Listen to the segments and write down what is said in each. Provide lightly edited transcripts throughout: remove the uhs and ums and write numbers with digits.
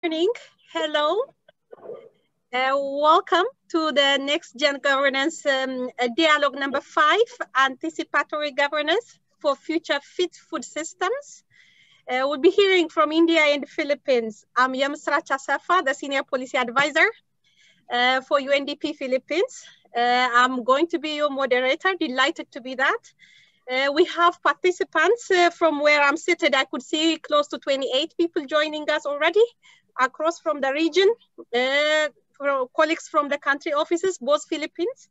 morning. Hello. Welcome to the Next Gen Governance Dialogue number 5, Anticipatory Governance for Future Fit Food Systems. We'll be hearing from India and the Philippines. I'm Yamsra Chasafa, the Senior Policy Advisor for UNDP Philippines. I'm going to be your moderator, delighted to be that. We have participants from where I'm seated. I could see close to 28 people joining us already across from the region, colleagues from the country offices, both Philippines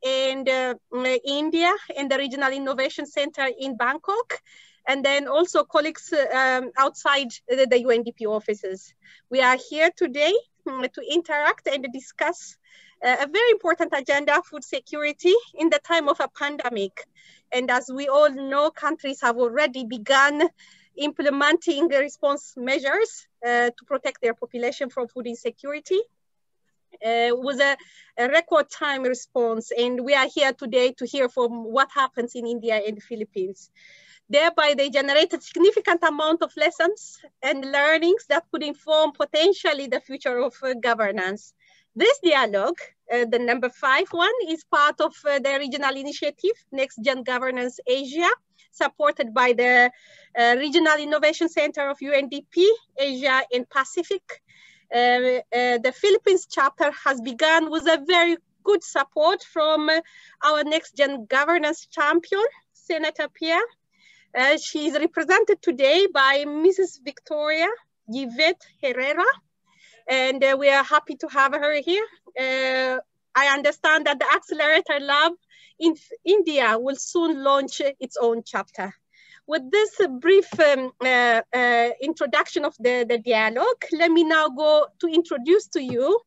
and India and the Regional Innovation Center in Bangkok, and then also colleagues outside the UNDP offices. We are here today to interact and discuss a very important agenda, food security in the time of a pandemic. And as we all know, countries have already begun implementing response measures to protect their population from food insecurity. Was a record time response, and we are here today to hear from what happens in India and the Philippines. Thereby, they generated significant amount of lessons and learnings that could inform potentially the future of governance. This dialogue, the number 5 one, is part of the regional initiative, Next Gen Governance Asia, supported by the Regional Innovation Center of UNDP, Asia and Pacific. The Philippines chapter has begun with a very good support from our Next Gen Governance champion, Senator Pierre. She is represented today by Mrs. Victoria Yvette Herrera, and we are happy to have her here. I understand that the Accelerator Lab in India will soon launch its own chapter. With this brief introduction of the dialogue, let me now go to introduce to you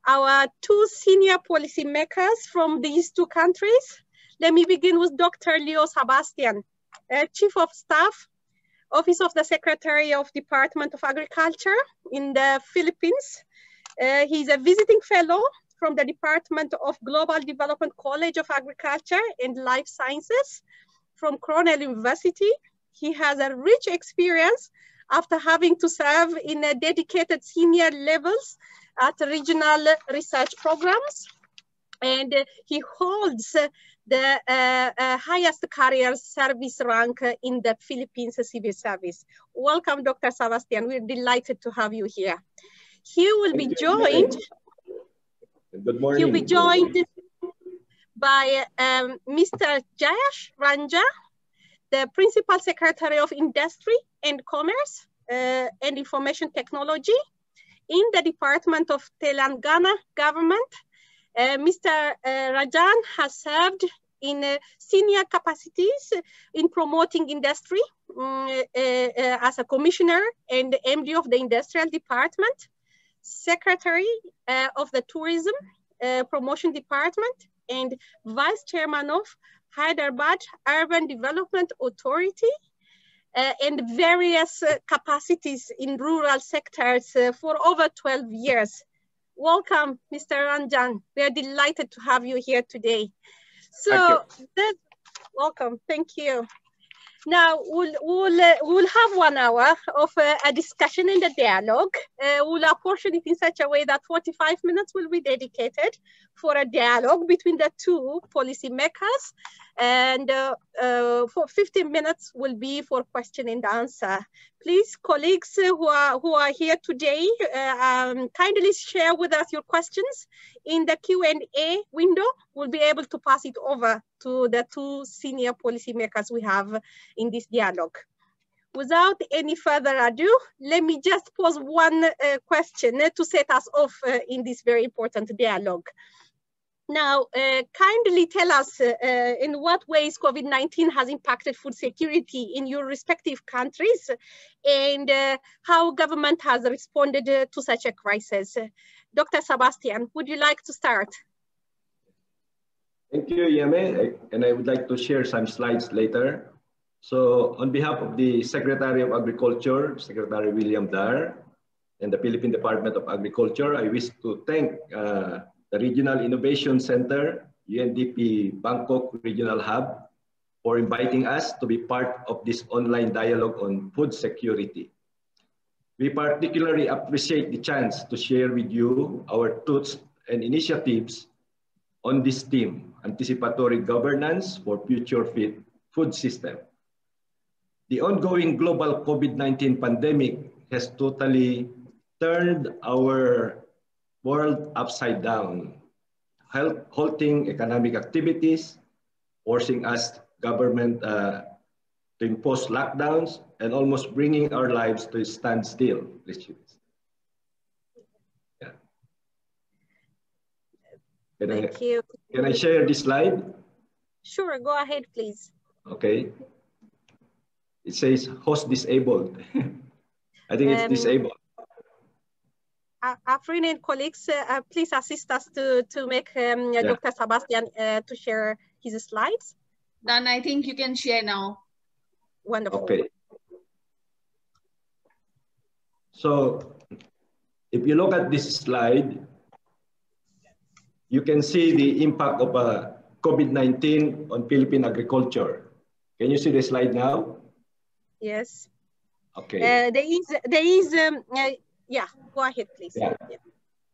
our 2 senior policymakers from these 2 countries. Let me begin with Dr. Leo Sebastian, Chief of Staff, Office of the Secretary of Department of Agriculture in the Philippines. He's a visiting fellow from the Department of Global Development College of Agriculture and Life Sciences from Cornell University. He has a rich experience after having to serve in a dedicated senior levels at regional research programs. And he holds the highest career service rank in the Philippines civil service. Welcome, Dr. Sebastian. We're delighted to have you here. He will be joined. Good morning. He'll be joined by Mr. Jayesh Ranja, the Principal Secretary of Industry and Commerce and Information Technology in the Department of Telangana government. Mr. Rajan has served in senior capacities in promoting industry as a commissioner and MD of the Industrial Department, Secretary of the Tourism Promotion Department, and Vice Chairman of Hyderabad Urban Development Authority, and various capacities in rural sectors for over 12 years. Welcome, Mr. Ranjan. We are delighted to have you here today. So, welcome, thank you. Now, we'll have 1 hour of a discussion in the dialogue. We'll apportion it in such a way that 45 minutes will be dedicated for a dialogue between the 2 policymakers, and for 15 minutes will be for question and answer. Please, colleagues who are here today, kindly share with us your questions in the Q&A window. We'll be able to pass it over to the 2 senior policymakers we have in this dialogue. Without any further ado, let me just pose 1 question to set us off in this very important dialogue. Now, kindly tell us in what ways COVID-19 has impacted food security in your respective countries, and how government has responded to such a crisis. Dr. Sebastian, would you like to start? Thank you, Yame, and I would like to share some slides later. So on behalf of the Secretary of Agriculture, Secretary William Dar, and the Philippine Department of Agriculture, I wish to thank the Regional Innovation Center, UNDP Bangkok Regional Hub, for inviting us to be part of this online dialogue on food security. We particularly appreciate the chance to share with you our thoughts and initiatives on this theme, anticipatory governance for future fit food system. The ongoing global COVID-19 pandemic has totally turned our world upside down, halting economic activities, forcing us government to impose lockdowns, and almost bringing our lives to a standstill. Yeah. Thank you. Can I share this slide? Sure, go ahead, please. Okay. It says host disabled. I think it's disabled. Afrin and colleagues, please assist us to make Dr. Sebastian to share his slides. Done. I think you can share now. Wonderful. Okay. So if you look at this slide, you can see the impact of COVID-19 on Philippine agriculture. Can you see the slide now? Yes. Okay. Yeah, go ahead, please. Yeah.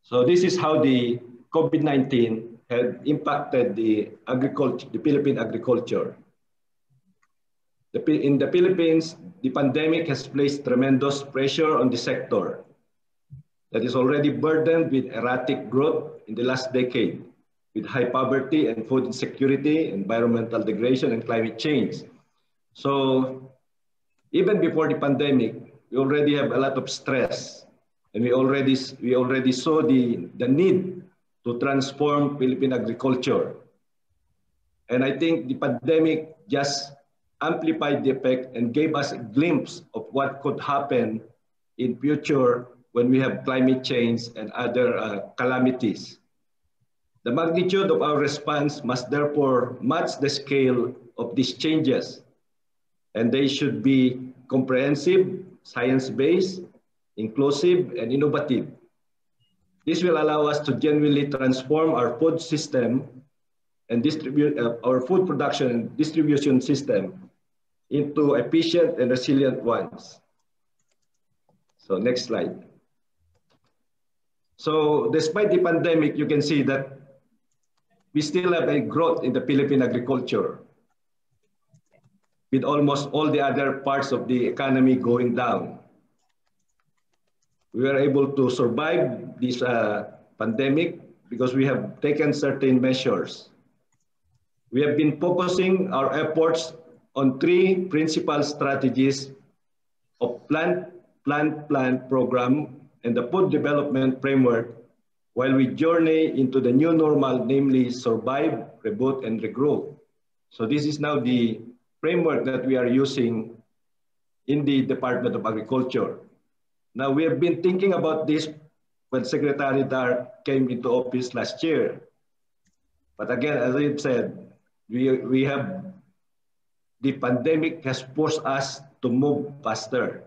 So this is how the COVID-19 had impacted the Philippine agriculture. In the Philippines, the pandemic has placed tremendous pressure on the sector that is already burdened with erratic growth in the last decade, with high poverty and food insecurity, environmental degradation, and climate change. So even before the pandemic, we already have a lot of stress, and we already saw the need to transform Philippine agriculture. And I think the pandemic just amplified the effect and gave us a glimpse of what could happen in future when we have climate change and other calamities. The magnitude of our response must therefore match the scale of these changes, and they should be comprehensive, science-based, inclusive, and innovative. This will allow us to genuinely transform our food system and distribute our food production and distribution system into efficient and resilient ones. So next slide. So despite the pandemic, you can see that we still have a growth in the Philippine agriculture, with almost all the other parts of the economy going down. We were able to survive this pandemic because we have taken certain measures. We have been focusing our efforts on three principal strategies of Plant program and the food development framework while we journey into the new normal, namely survive, reboot, and regrow. So this is now the framework that we are using in the Department of Agriculture. Now we have been thinking about this when Secretary Dar came into office last year. But again, as I said, the pandemic has forced us to move faster.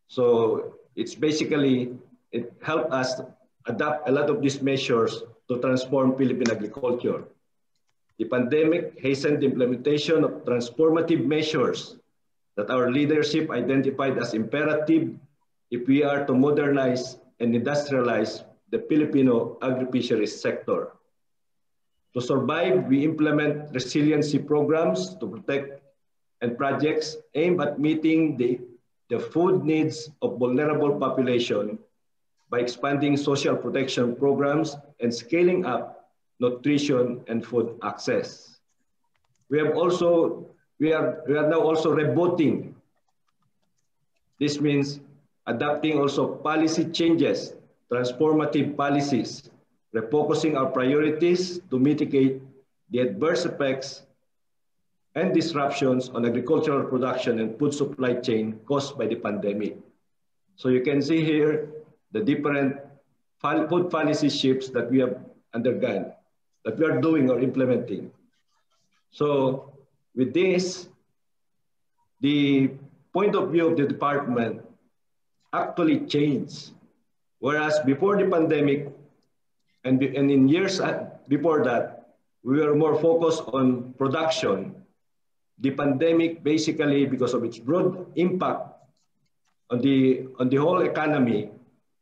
So it's basically, it helped us adapt a lot of these measures to transform Philippine agriculture. The pandemic hastened the implementation of transformative measures that our leadership identified as imperative if we are to modernize and industrialize the Filipino agri-fisheries sector. To survive, we implement resiliency programs to protect and projects aimed at meeting the food needs of vulnerable population by expanding social protection programs and scaling up nutrition and food access. We are now also rebooting. This means adopting also policy changes, transformative policies, refocusing our priorities to mitigate the adverse effects and disruptions on agricultural production and food supply chain caused by the pandemic. So you can see here the different food policy shifts that we have undergone, that we are doing or implementing. So with this, the point of view of the department actually changed. Whereas before the pandemic and in years before that, we were more focused on production. The pandemic, basically, because of its broad impact on the whole economy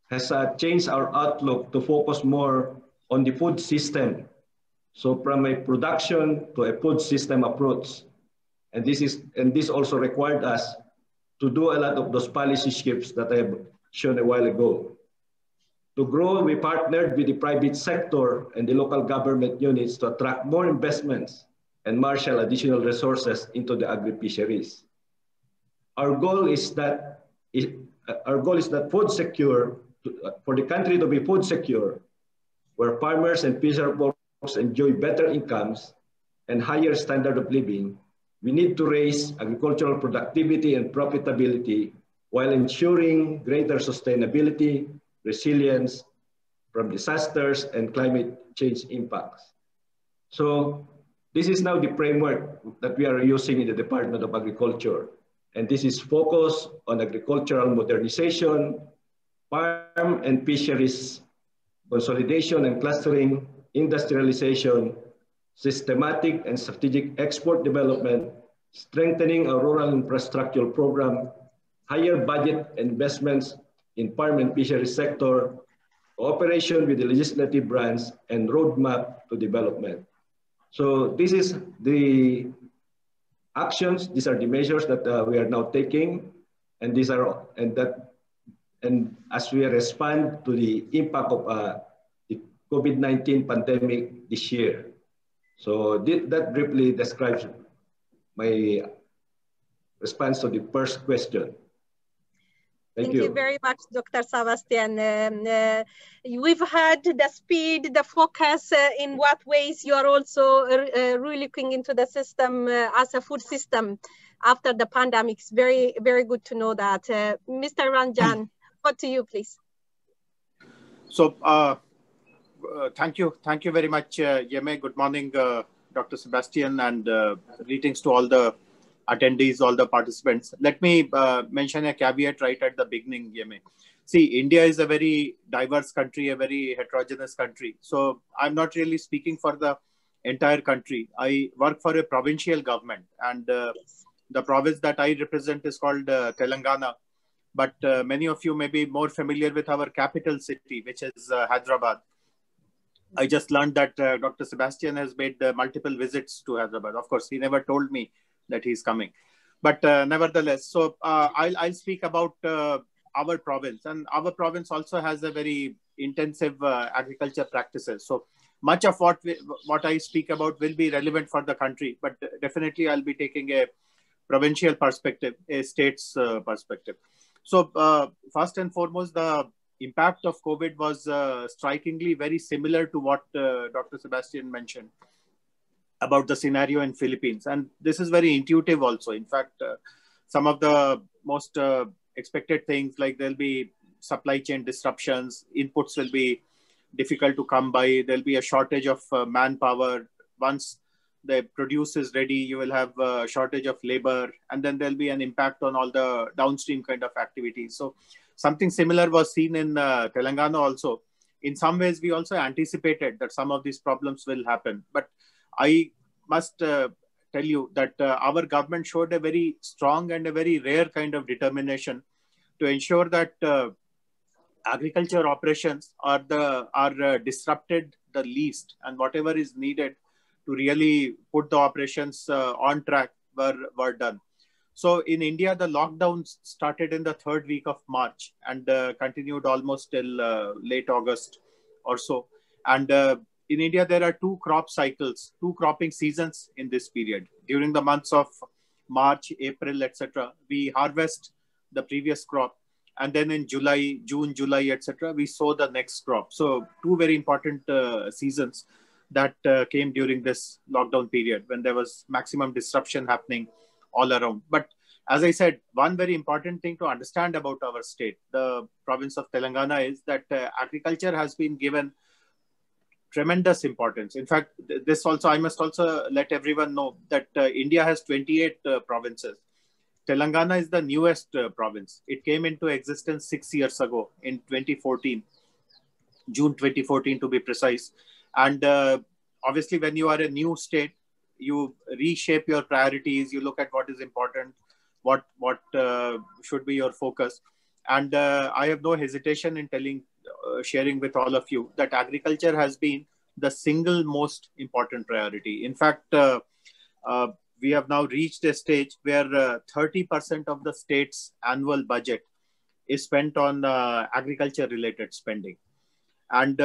has changed our outlook to focus more on the food system. So from a production to a food system approach. And this also required us to do a lot of those policy shifts that I have shown a while ago. To grow, we partnered with the private sector and the local government units to attract more investments and marshal additional resources into the agri-fisheries. Our goal is that food secure, for the country to be food secure, where farmers and fisher folks enjoy better incomes and higher standard of living. We need to raise agricultural productivity and profitability while ensuring greater sustainability, resilience from disasters and climate change impacts. So this is now the framework that we are using in the Department of Agriculture. And this is focused on agricultural modernization, farm and fisheries consolidation and clustering, industrialization, systematic and strategic export development, strengthening our rural infrastructure program, higher budget investments in farm and fisheries sector, cooperation with the legislative branch, and roadmap to development. So this is the actions, these are the measures that we are now taking, and as we respond to the impact of the COVID-19 pandemic this year. So that briefly describes my response to the first question. Thank you. Thank you very much, Dr. Sebastian. We've heard the speed, the focus, in what ways you are also really looking into the system as a food system after the pandemic. It's very, very good to know that. Mr. Ranjan, over to you, please. So, thank you very much, Yeme. Good morning, Dr. Sebastian, and greetings to all the attendees, all the participants. Let me mention a caveat right at the beginning, Yeme. See, India is a very diverse country, a very heterogeneous country. So I'm not really speaking for the entire country. I work for a provincial government, and the province that I represent is called Telangana. But many of you may be more familiar with our capital city, which is Hyderabad. I just learned that Dr. Sebastian has made multiple visits to Hyderabad. Of course, he never told me that he's coming. But nevertheless, so I'll speak about our province. And our province also has a very intensive agriculture practices. So much of what I speak about will be relevant for the country. But definitely I'll be taking a provincial perspective, a state's perspective. So first and foremost, the impact of COVID was strikingly very similar to what Dr. Sebastian mentioned about the scenario in Philippines. And this is very intuitive also. In fact, some of the most expected things, like there'll be supply chain disruptions, inputs will be difficult to come by, there'll be a shortage of manpower. Once the produce is ready, you will have a shortage of labor, and then there'll be an impact on all the downstream kind of activities. So something similar was seen in Telangana also. In some ways, we also anticipated that some of these problems will happen. But I must tell you that our government showed a very strong and a very rare kind of determination to ensure that agriculture operations are disrupted the least, and whatever is needed to really put the operations on track were done. So in India, the lockdown started in the third week of March and continued almost till late August or so. And in India, there are two crop cycles, two cropping seasons in this period. During the months of March, April, etc., we harvest the previous crop. And then in June, July, etc., we sow the next crop. So two very important seasons that came during this lockdown period when there was maximum disruption happening all around. But as I said, one very important thing to understand about our state, the province of Telangana, is that agriculture has been given tremendous importance. In fact, this also, I must also let everyone know that India has 28 provinces. Telangana is the newest province. It came into existence 6 years ago in 2014, June 2014 to be precise. And obviously, when you are a new state, you reshape your priorities, you look at what is important, what should be your focus. And I have no hesitation in sharing with all of you that agriculture has been the single most important priority. In fact, we have now reached a stage where 30% of the state's annual budget is spent on agriculture related spending. And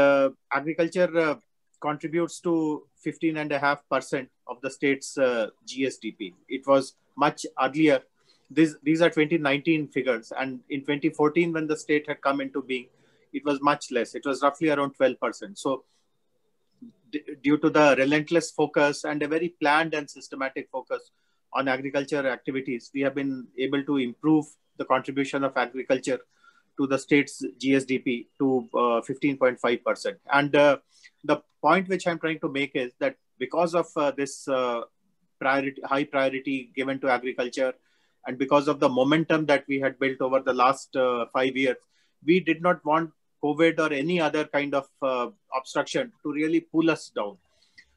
agriculture contributes to 15.5% of the state's GSDP. It was much earlier. These are 2019 figures. And in 2014, when the state had come into being, it was much less. It was roughly around 12%. So due to the relentless focus and a very planned and systematic focus on agriculture activities, we have been able to improve the contribution of agriculture to the state's GSDP to 15.5%. And the point which I'm trying to make is that because of this high priority given to agriculture, and because of the momentum that we had built over the last 5 years, we did not want COVID or any other kind of obstruction to really pull us down.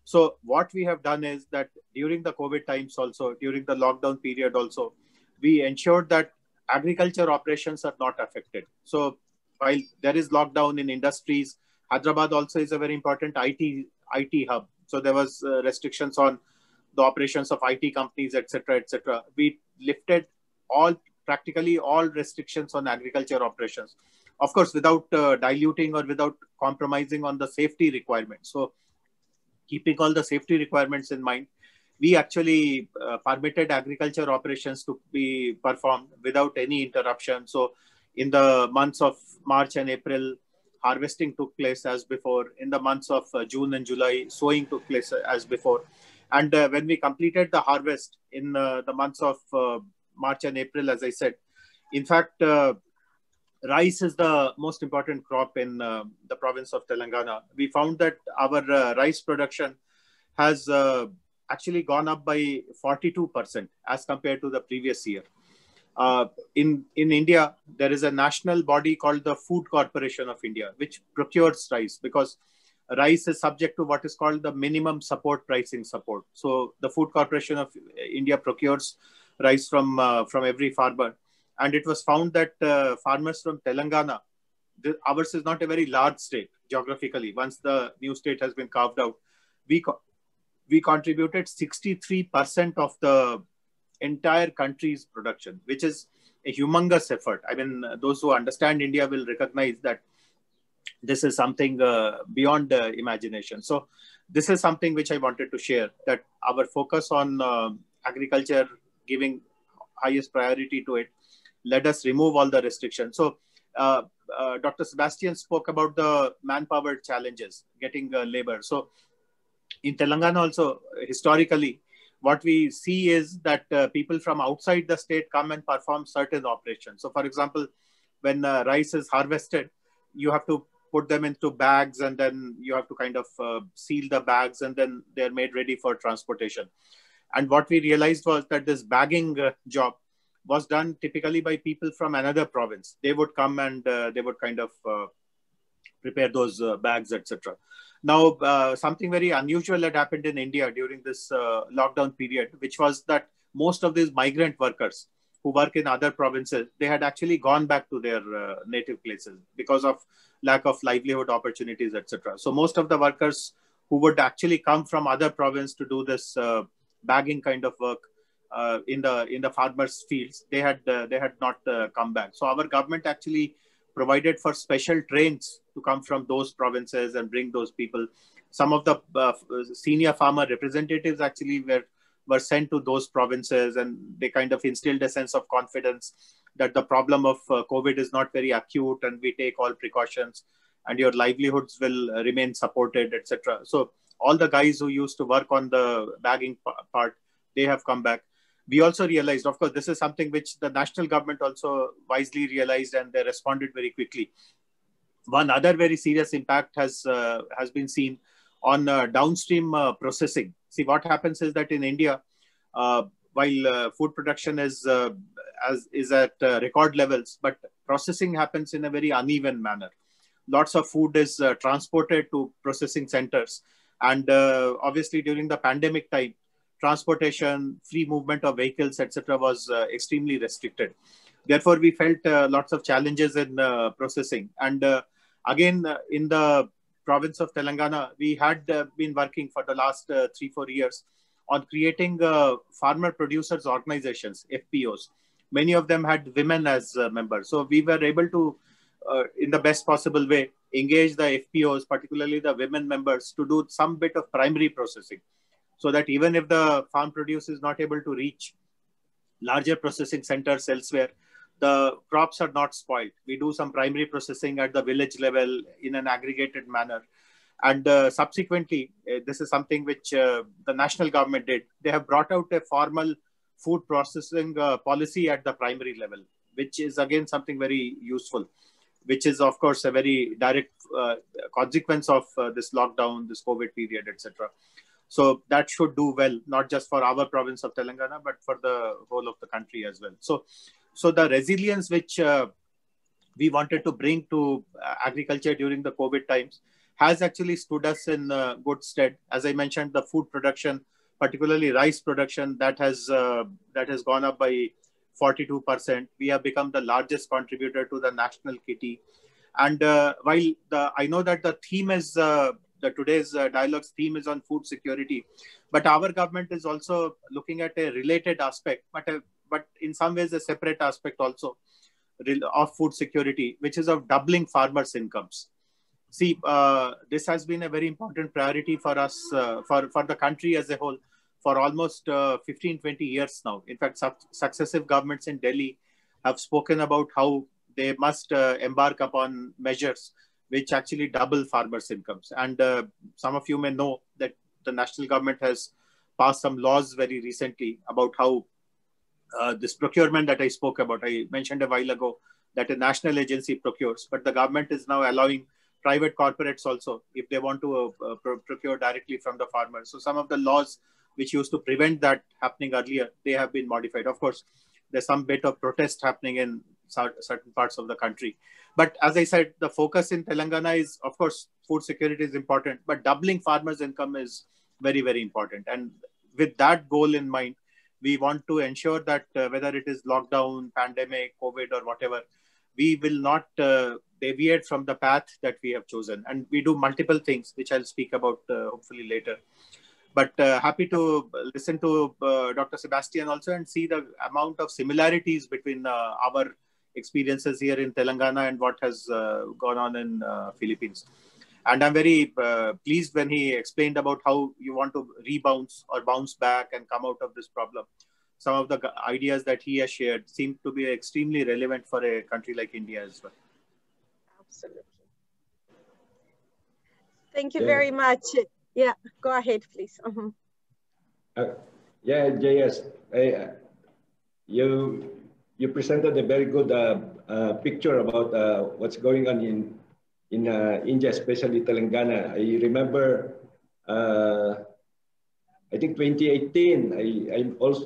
So what we have done is that during the COVID times also, during the lockdown period also, we ensured that agriculture operations are not affected. So while there is lockdown in industries, Hyderabad also is a very important IT hub. So there was restrictions on the operations of IT companies, etc., etc. We lifted practically all restrictions on agriculture operations. Of course, without diluting or without compromising on the safety requirements. So keeping all the safety requirements in mind, we actually permitted agriculture operations to be performed without any interruption. So in the months of March and April, harvesting took place as before. In the months of June and July, sowing took place as before. And when we completed the harvest in the months of March and April, as I said, in fact, rice is the most important crop in the province of Telangana. We found that our rice production has actually gone up by 42% as compared to the previous year. In India, there is a national body called the Food Corporation of India, which procures rice because rice is subject to what is called the minimum support pricing support. So the Food Corporation of India procures rice from every farmer. And it was found that farmers from Telangana, ours is not a very large state geographically. Once the new state has been carved out, we contributed 63% of the entire country's production, which is a humongous effort. I mean, those who understand India will recognize that this is something beyond imagination. So this is something which I wanted to share, that our focus on agriculture, giving highest priority to it, let us remove all the restrictions. So Dr. Sebastian spoke about the manpower challenges, getting labor. So in Telangana also, historically, what we see is that people from outside the state come and perform certain operations. So for example, when rice is harvested, you have to put them into bags and then you have to kind of seal the bags and then they're made ready for transportation. And what we realized was that this bagging job was done typically by people from another province. They would come and they would kind of prepare those bags, etc. Now, something very unusual had happened in India during this lockdown period, which was that most of these migrant workers who work in other provinces, they had actually gone back to their native places because of lack of livelihood opportunities, etc. So most of the workers who would actually come from other province to do this bagging kind of work in the farmers' fields, they had not come back. So our government actually provided for special trains to come from those provinces and bring those people. Some of the senior farmer representatives actually were sent to those provinces, and they kind of instilled a sense of confidence that the problem of COVID is not very acute and we take all precautions and your livelihoods will remain supported, etc. So all the guys who used to work on the bagging part, they have come back. We also realized, of course, this is something which the national government also wisely realized and they responded very quickly. One other very serious impact has been seen on downstream processing. See, what happens is that in India, while food production is at record levels, but processing happens in a very uneven manner. Lots of food is transported to processing centers. And obviously during the pandemic time, transportation, free movement of vehicles, etc., was extremely restricted. Therefore, we felt lots of challenges in processing. And again, in the province of Telangana, we had been working for the last 3-4 years on creating farmer producers organizations, FPOs. Many of them had women as members. So we were able to, in the best possible way, engage the FPOs, particularly the women members, to do some bit of primary processing, so that even if the farm produce is not able to reach larger processing centers elsewhere, the crops are not spoiled. We do some primary processing at the village level in an aggregated manner. And subsequently, this is something which the national government did. They have brought out a formal food processing policy at the primary level, which is again something very useful, which is of course a very direct consequence of this lockdown, this COVID period, etc. So that should do well, not just for our province of Telangana, but for the whole of the country as well. So the resilience which we wanted to bring to agriculture during the COVID times has actually stood us in good stead. As I mentioned, the food production, particularly rice production, that has gone up by 42%. We have become the largest contributor to the national kitty. And while I know that the theme is today's dialogue's theme is on food security, but our government is also looking at a related aspect, but in some ways a separate aspect also of food security, which is of doubling farmers' incomes. See, this has been a very important priority for us, for the country as a whole, for almost 15-20 years now. In fact, successive governments in Delhi have spoken about how they must embark upon measures which actually double farmers' incomes. And some of you may know that the national government has passed some laws very recently about how this procurement that I spoke about, I mentioned a while ago that a national agency procures, but the government is now allowing private corporates also, if they want to procure directly from the farmers. So some of the laws which used to prevent that happening earlier, they have been modified. Of course, there's some bit of protest happening in certain parts of the country. But as I said, the focus in Telangana is, of course, food security is important, but doubling farmers' income is very, very important. And with that goal in mind, we want to ensure that whether it is lockdown, pandemic, COVID, or whatever, we will not deviate from the path that we have chosen. And we do multiple things, which I'll speak about hopefully later. But happy to listen to Dr. Sebastian also and see the amount of similarities between our experiences here in Telangana and what has gone on in Philippines. And I'm very pleased when he explained about how you want to rebound or bounce back and come out of this problem. Some of the ideas that he has shared seem to be extremely relevant for a country like India as well. Absolutely. Thank you very much. Yeah, go ahead, please. Yeah, JS, you presented a very good picture about what's going on in India, especially Telangana. I remember, I think 2018,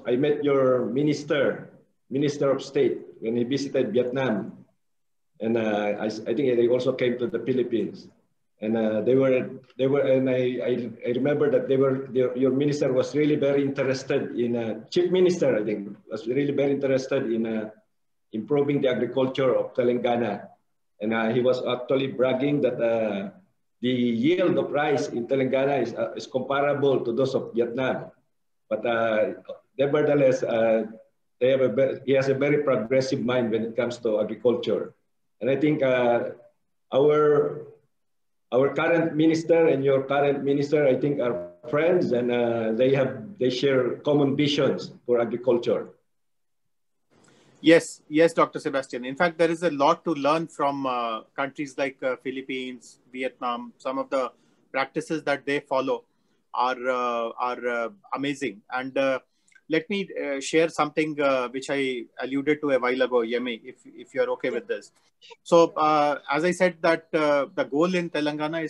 I met your Minister of State when he visited Vietnam, and I think they also came to the Philippines, and they were, and I remember that your minister was really very interested in Chief Minister, I think, was really very interested in improving the agriculture of Telangana. And he was actually bragging that the yield of rice in Telangana is comparable to those of Vietnam. But nevertheless, he has a very progressive mind when it comes to agriculture. And I think our current minister and your current minister, I think, are friends, and they share common visions for agriculture. Yes, Dr. Sebastian. In fact, there is a lot to learn from countries like Philippines, Vietnam. Some of the practices that they follow are amazing. And let me share something which I alluded to a while ago, Yemi, if you're okay with this. So, as I said, that the goal in Telangana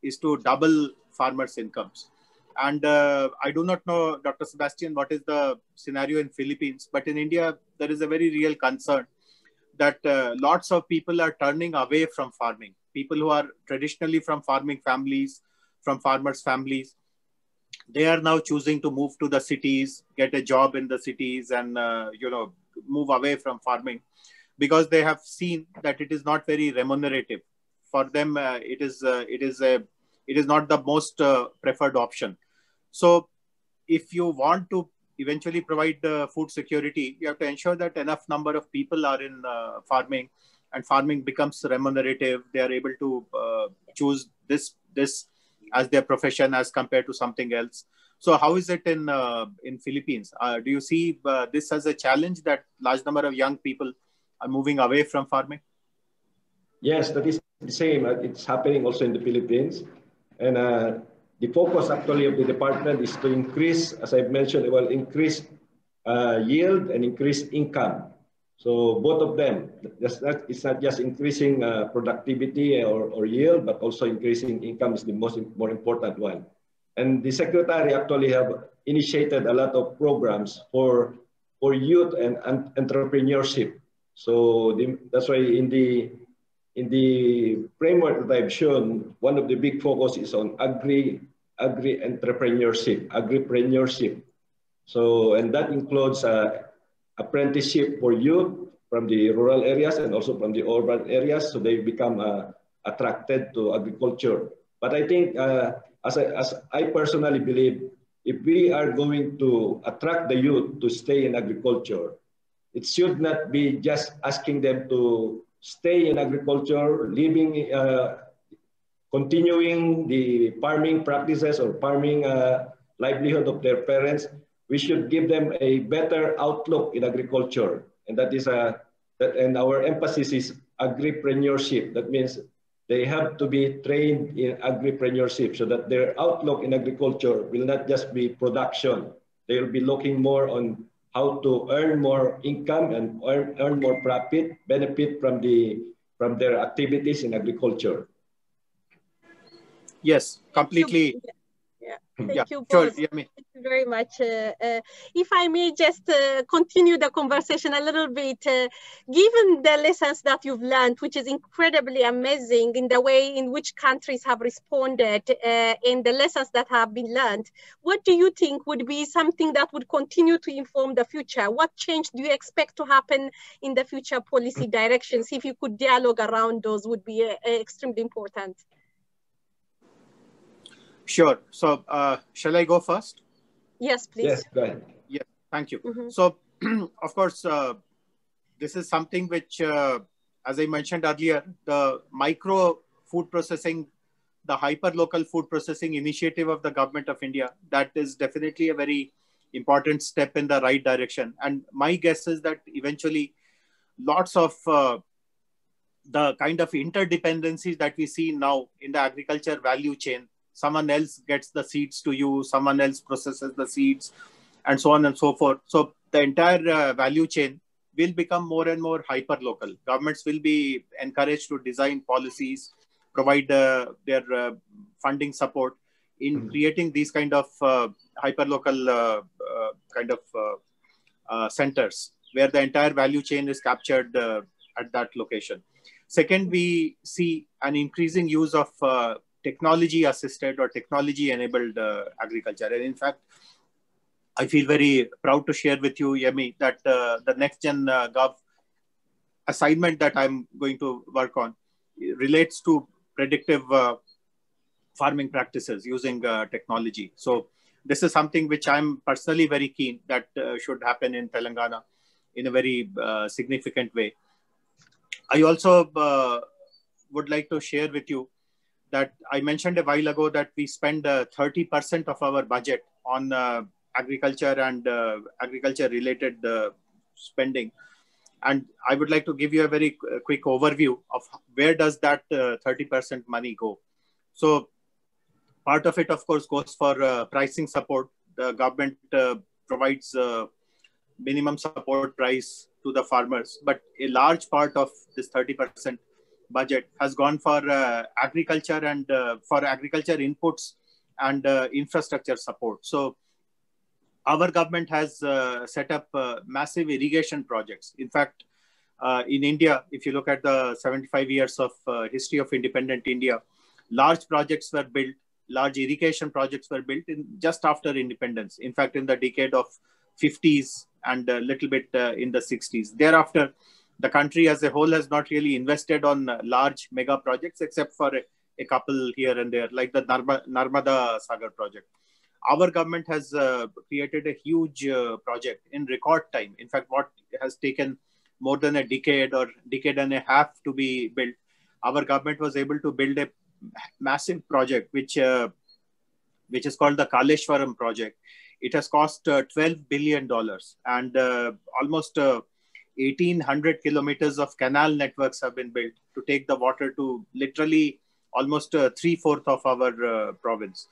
is to double farmers' incomes. And I do not know, Dr. Sebastian, what is the scenario in Philippines, but in India, there is a very real concern that lots of people are turning away from farming. People who are traditionally from farming families, from farmers' families, they are now choosing to move to the cities, get a job in the cities, and move away from farming because they have seen that it is not very remunerative. For them, it is not the most preferred option. So if you want to eventually provide food security, you have to ensure that enough number of people are in farming, and farming becomes remunerative. They are able to choose this as their profession as compared to something else. So how is it in Philippines? Do you see this as a challenge that large number of young people are moving away from farming? Yes, that is the same. It's happening also in the Philippines. And the focus actually of the department is to increase, as I've mentioned, well, increase yield and increase income. So both of them, it's not just increasing productivity or yield, but also increasing income is the more important one. And the secretary actually have initiated a lot of programs for youth and entrepreneurship. So that's why in the framework that I've shown, one of the big focus is on agri-entrepreneurship. So, and that includes apprenticeship for youth from the rural areas and also from the urban areas, so they become attracted to agriculture. But I think, as I personally believe, if we are going to attract the youth to stay in agriculture, it should not be just asking them to stay in agriculture, continuing the farming practices or farming livelihood of their parents. We should give them a better outlook in agriculture, and that is and our emphasis is agripreneurship. That means they have to be trained in agripreneurship so that their outlook in agriculture will not just be production. They will be looking more on how to earn more income and earn more profit, benefit from their activities in agriculture. Yes, completely. Thank you both. Sure, Thank you very much. If I may just continue the conversation a little bit, given the lessons that you've learned, which is incredibly amazing in the way in which countries have responded and the lessons that have been learned, what do you think would be something that would continue to inform the future? What change do you expect to happen in the future policy directions? If you could dialogue around those, would be extremely important. Sure. So shall I go first? Yes, please. Yes, go ahead. Yes, thank you. So, of course, this is something which, as I mentioned earlier, the micro food processing, the hyper-local food processing initiative of the government of India, that is definitely a very important step in the right direction. And my guess is that eventually lots of the kind of interdependencies that we see now in the agriculture value chain, someone else gets the seeds to you, someone else processes the seeds, and so on and so forth. So the entire value chain will become more and more hyper-local. Governments will be encouraged to design policies, provide their funding support in creating these kind of hyper-local centers where the entire value chain is captured at that location. Second, we see an increasing use of technology-assisted or technology-enabled agriculture. And in fact, I feel very proud to share with you, Yemi, that the NextGenGov assignment that I'm going to work on relates to predictive farming practices using technology. So this is something which I'm personally very keen that should happen in Telangana in a very significant way. I also would like to share with you that I mentioned a while ago that we spend 30% of our budget on agriculture and agriculture-related spending. And I would like to give you a very quick overview of where does that 30% money go. So part of it, of course, goes for pricing support. The government provides minimum support price to the farmers, but a large part of this 30% budget has gone for agriculture and for agriculture inputs and infrastructure support. So our government has set up massive irrigation projects. In fact, in India, if you look at the 75 years of history of independent India, large projects were built, large irrigation projects were built just after independence. In fact, in the decade of 50s and a little bit in the 60s. Thereafter, the country as a whole has not really invested on large mega projects except for a couple here and there, like the Narmada Sagar project. Our government has created a huge project in record time. In fact, what has taken more than a decade or decade and a half to be built, our government was able to build a massive project, which is called the Kaleshwaram project. It has cost $12 billion and almost 1,800 kilometers of canal networks have been built to take the water to literally almost 3/4 of our province.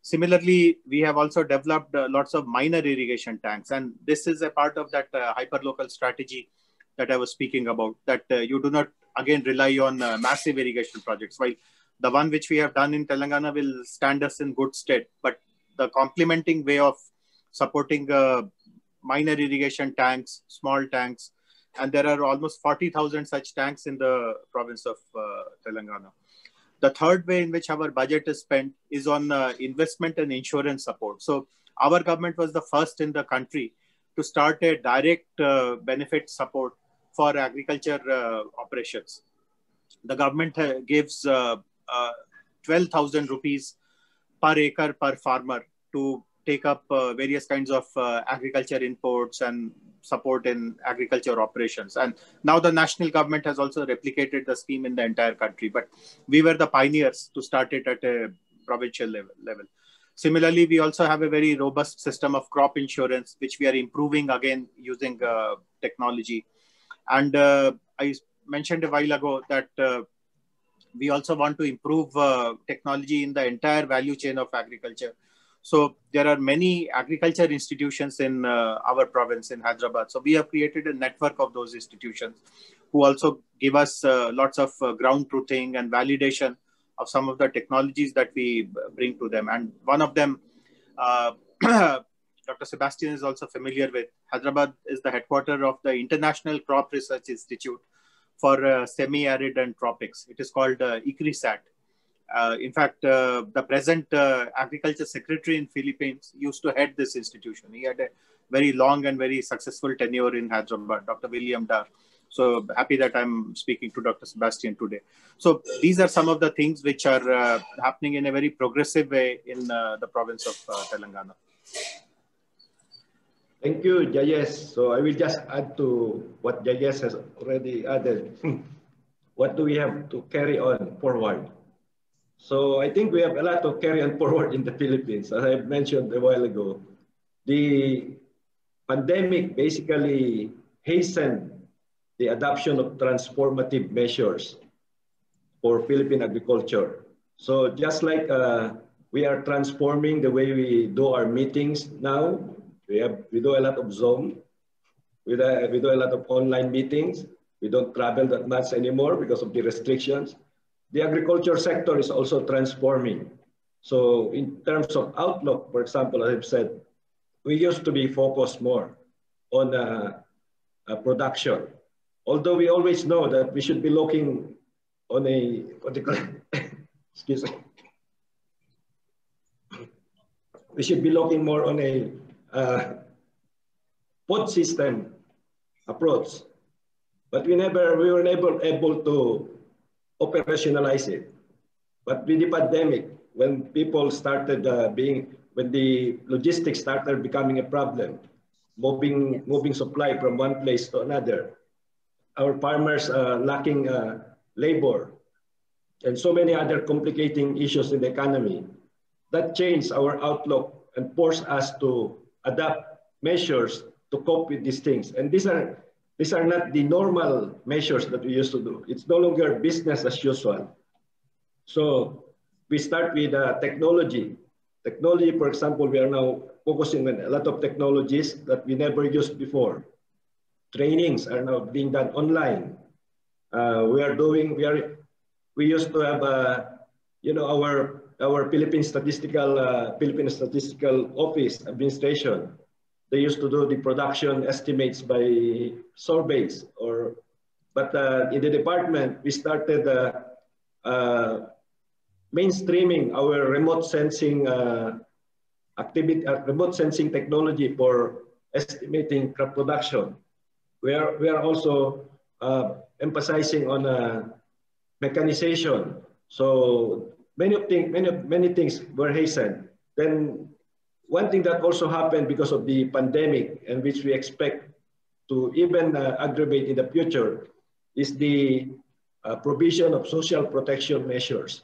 Similarly, we have also developed lots of minor irrigation tanks, and this is a part of that hyperlocal strategy that I was speaking about, that you do not again rely on massive irrigation projects. While the one which we have done in Telangana will stand us in good stead, but the complementing way of supporting minor irrigation tanks, small tanks, and there are almost 40,000 such tanks in the province of Telangana. The third way in which our budget is spent is on investment and insurance support. So our government was the first in the country to start a direct benefit support for agriculture operations. The government gives 12,000 rupees per acre per farmer to take up various kinds of agriculture inputs and support in agriculture operations. And now the national government has also replicated the scheme in the entire country, but we were the pioneers to start it at a provincial level. Similarly, we also have a very robust system of crop insurance, which we are improving again using technology. And I mentioned a while ago that we also want to improve technology in the entire value chain of agriculture. So there are many agriculture institutions in our province in Hyderabad. So we have created a network of those institutions who also give us lots of ground truthing and validation of some of the technologies that we bring to them. And one of them, Dr. Sebastian is also familiar with. Hyderabad is the headquarters of the International Crop Research Institute for Semi-Arid and Tropics. It is called ICRISAT. In fact, the present agriculture secretary in Philippines used to head this institution. He had a very long and very successful tenure in Hyderabad, Dr. William Dar. So happy that I'm speaking to Dr. Sebastian today. So these are some of the things which are happening in a very progressive way in the province of Telangana. Thank you, Jayesh. So I will just add to what Jayesh has already added. What do we have to carry on forward? So I think we have a lot to carry on forward in the Philippines. As I mentioned a while ago, the pandemic basically hastened the adoption of transformative measures for Philippine agriculture. So just like we are transforming the way we do our meetings now, we do a lot of Zoom, we do a lot of online meetings. We don't travel that much anymore because of the restrictions. The agriculture sector is also transforming. So in terms of outlook, for example, as I've said, we used to be focused more on production. Although we always know that we should be looking on a, excuse me, we should be looking more on a food system approach. But we were never able to operationalize it. But with the pandemic, when people started when the logistics started becoming a problem, moving supply from one place to another, our farmers lacking labor, and so many other complicating issues in the economy, that changed our outlook and forced us to adapt measures to cope with these things. And these are not the normal measures that we used to do. It's no longer business as usual. So we start with technology. Technology, for example, we are now focusing on a lot of technologies that we never used before. Trainings are now being done online. We used to have, our Philippine Statistical Office administration. They used to do the production estimates by surveys, but in the department, we started mainstreaming our remote sensing remote sensing technology for estimating crop production. We are also emphasizing on mechanization. So many things were hastened. Then one thing that also happened because of the pandemic, and which we expect to even aggravate in the future, is the provision of social protection measures.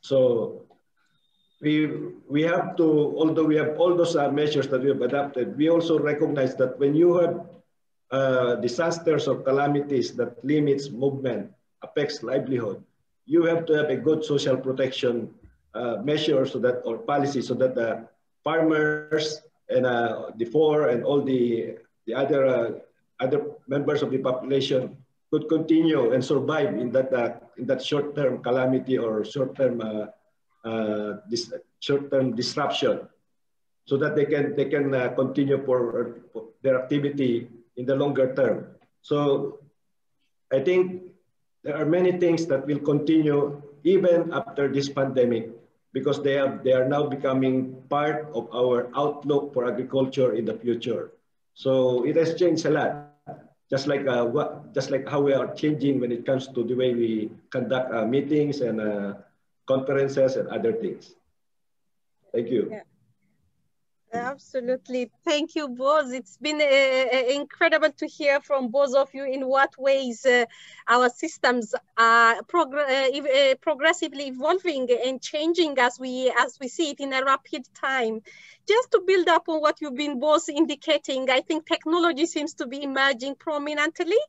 So we have to, although we have all those measures that we have adopted, we also recognize that when you have disasters or calamities that limits movement, affects livelihood, you have to have a good social protection measure so that, or policy, so that the farmers and the poor and all the other members of the population could continue and survive in that short-term calamity or short-term disruption, so that they can continue for their activity in the longer term. So I think there are many things that will continue even after this pandemic, because they are now becoming part of our outlook for agriculture in the future. So it has changed a lot, just like how we are changing when it comes to the way we conduct meetings and conferences and other things. Thank you. Yeah. Absolutely. Thank you both. It's been incredible to hear from both of you in what ways our systems are progressively evolving and changing as we see it in a rapid time. Just to build up on what you've been both indicating, I think technology seems to be emerging prominently.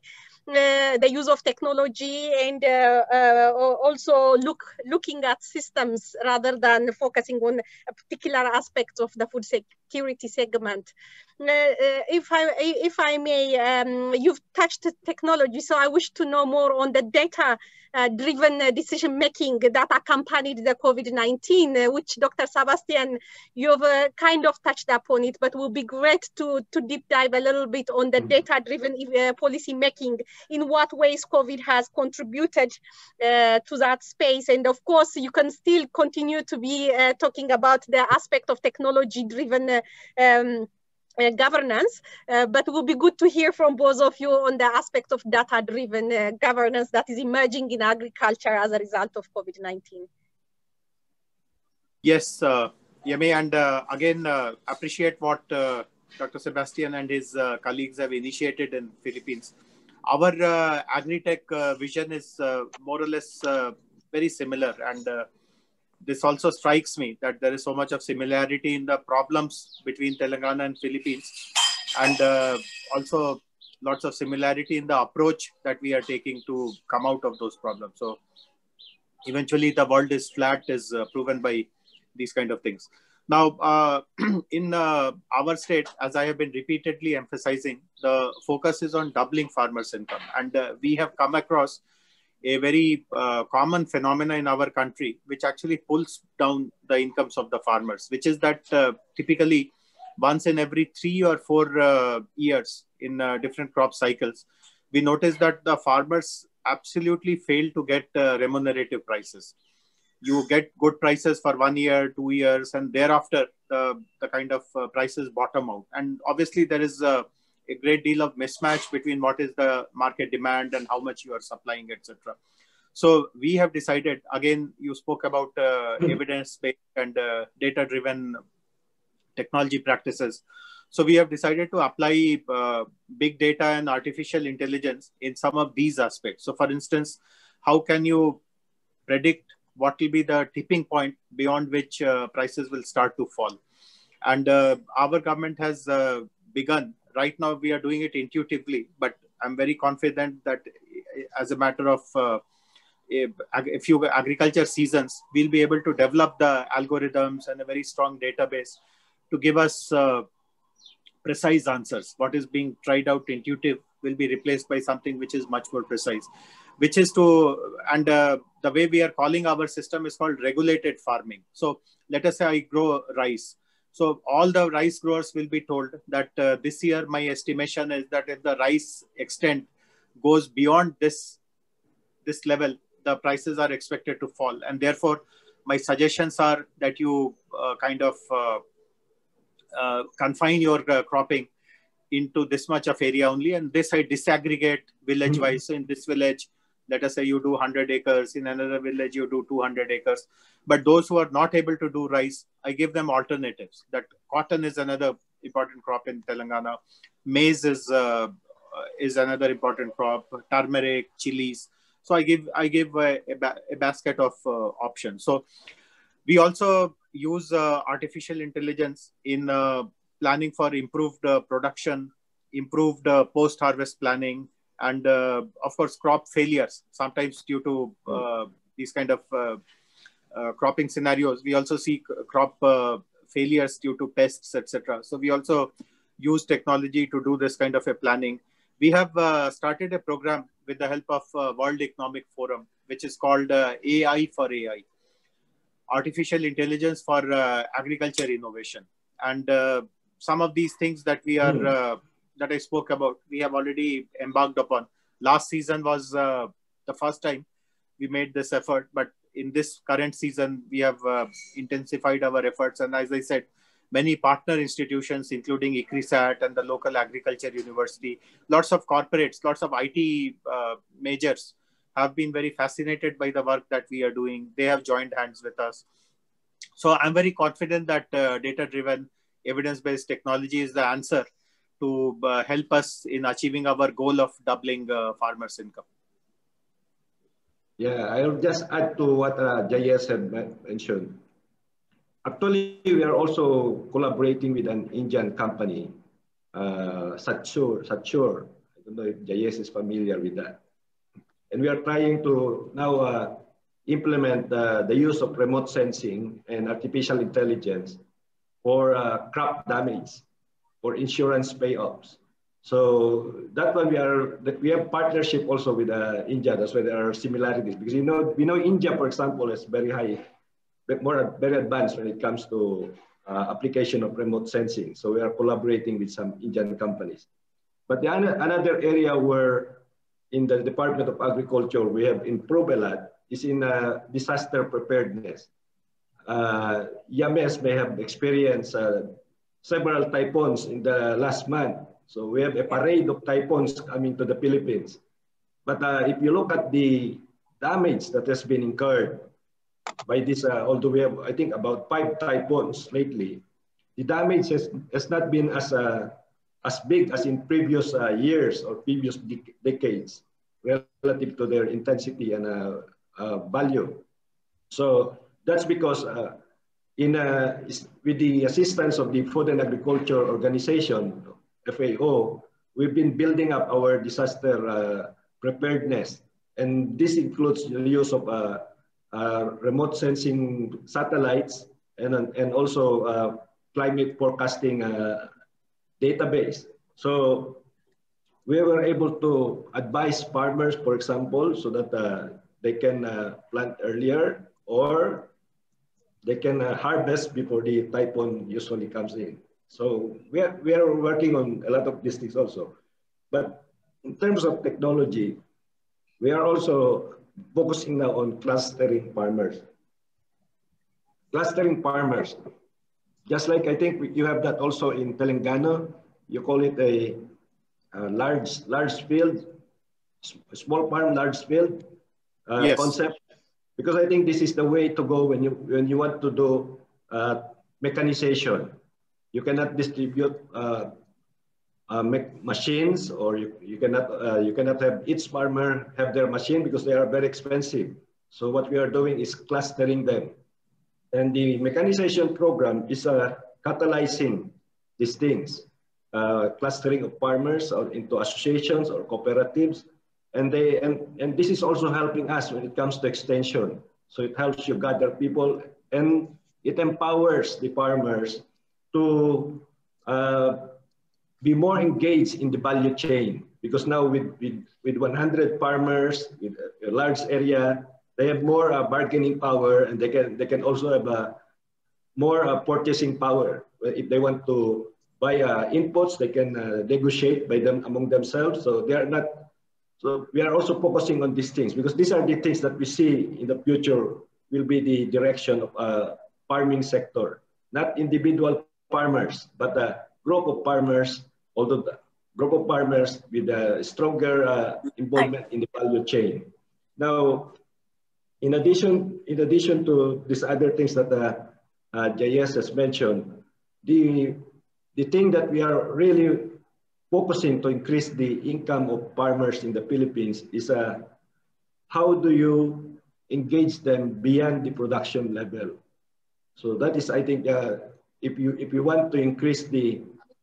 The use of technology and also looking at systems rather than focusing on a particular aspect of the food security segment. If I may, you've touched technology, so I wish to know more on the data-driven decision-making that accompanied the COVID-19, which Dr. Sebastian, you've kind of touched upon it, but it would be great to deep dive a little bit on the data-driven policy-making, in what ways COVID has contributed to that space. And of course, you can still continue to be talking about the aspect of technology-driven governance, but it will be good to hear from both of you on the aspect of data-driven governance that is emerging in agriculture as a result of COVID-19. Yes, Yemi, and again, appreciate what Dr. Sebastian and his colleagues have initiated in Philippines. Our agri-tech vision is more or less very similar, and this also strikes me that there is so much of similarity in the problems between Telangana and Philippines, and also lots of similarity in the approach that we are taking to come out of those problems. So eventually the world is flat is proven by these kind of things. Now, in our state, as I have been repeatedly emphasizing, the focus is on doubling farmers' income. And we have come across a very common phenomena in our country, which actually pulls down the incomes of the farmers, which is that typically once in every 3 or 4 years in different crop cycles, we notice that the farmers absolutely fail to get remunerative prices. You get good prices for 1 year, 2 years, and thereafter the kind of prices bottom out. And obviously there is a great deal of mismatch between what is the market demand and how much you are supplying, etc. So we have decided, again, you spoke about evidence-based and data-driven technology practices. So we have decided to apply big data and artificial intelligence in some of these aspects. So for instance, how can you predict what will be the tipping point beyond which prices will start to fall? And our government has begun. Right now, we are doing it intuitively, but I'm very confident that as a matter of a few agriculture seasons, we'll be able to develop the algorithms and a very strong database to give us precise answers. What is being tried out intuitive will be replaced by something which is much more precise, which is to, and the way we are calling our system is called regulated farming. So let us say I grow rice. So all the rice growers will be told that this year, my estimation is that if the rice extent goes beyond this level, the prices are expected to fall. And therefore, my suggestions are that you kind of confine your cropping into this much of area only, and this I disaggregate village wise. So in this village, let us say you do 100 acres, in another village you do 200 acres. But those who are not able to do rice, I give them alternatives. That cotton is another important crop in Telangana. Maize is another important crop. Turmeric, chilies. So I give a basket of options. So we also use artificial intelligence in planning for improved production, improved post-harvest planning, and of course crop failures. Sometimes due to these kind of cropping scenarios, we also see crop failures due to pests, etc. So we also use technology to do this kind of a planning. We have started a program with the help of World Economic Forum, which is called AI for AI, Artificial Intelligence for Agriculture Innovation. And some of these things that we are that I spoke about, we have already embarked upon. Last season was the first time we made this effort, but in this current season, we have intensified our efforts. And as I said, many partner institutions, including ICRISAT and the local agriculture university, lots of corporates, lots of IT majors have been very fascinated by the work that we are doing. They have joined hands with us. So I'm very confident that data-driven, evidence-based technology is the answer to help us in achieving our goal of doubling farmers' income. Yeah, I'll just add to what J.S. had mentioned. Actually, we are also collaborating with an Indian company, Satsur. I don't know if J.S. is familiar with that. And we are trying to now implement the use of remote sensing and artificial intelligence for crop damage, for insurance payoffs. So that one we have partnership also with India. That's why there are similarities, because we know India, for example, is very advanced when it comes to application of remote sensing. So we are collaborating with some Indian companies. But another area where in the Department of Agriculture we have improved a lot is in disaster preparedness. Yames may have experienced several typhoons in the last month. So we have a parade of typhoons coming to the Philippines. But if you look at the damage that has been incurred by this, although we have, I think, about 5 typhoons lately, the damage has not been as big as in previous years or previous decades relative to their intensity and value. So that's because with the assistance of the Food and Agriculture Organization, FAO, we've been building up our disaster preparedness. And this includes the use of remote sensing satellites and also climate forecasting database. So we were able to advise farmers, for example, so that they can plant earlier, or they can harvest before the typhoon usually comes in. So we are working on a lot of these things also. But in terms of technology, we are also focusing now on clustering farmers. Clustering farmers, just like I think you have that also in Telangana, you call it a large field, small farm, large field yes. concept. Because I think this is the way to go when you want to do mechanization. You cannot distribute machines, or you cannot have each farmer have their machine because they are very expensive. So what we are doing is clustering them, and the mechanization program is catalyzing these things, clustering of farmers into associations or cooperatives, and this is also helping us when it comes to extension. So it helps you gather people, and it empowers the farmers to be more engaged in the value chain, because now with 100 farmers with a large area, they have more bargaining power, and they can also have more purchasing power. If they want to buy inputs, they can negotiate among themselves. So they are not. So we are also focusing on these things, because these are the things that we see in the future will be the direction of farming sector, not individual farmers, but a group of farmers, although group of farmers with a stronger involvement in the value chain. Now, in addition to these other things that JS has mentioned, the thing that we are really focusing to increase the income of farmers in the Philippines is how do you engage them beyond the production level? So that is, I think, if you want to increase the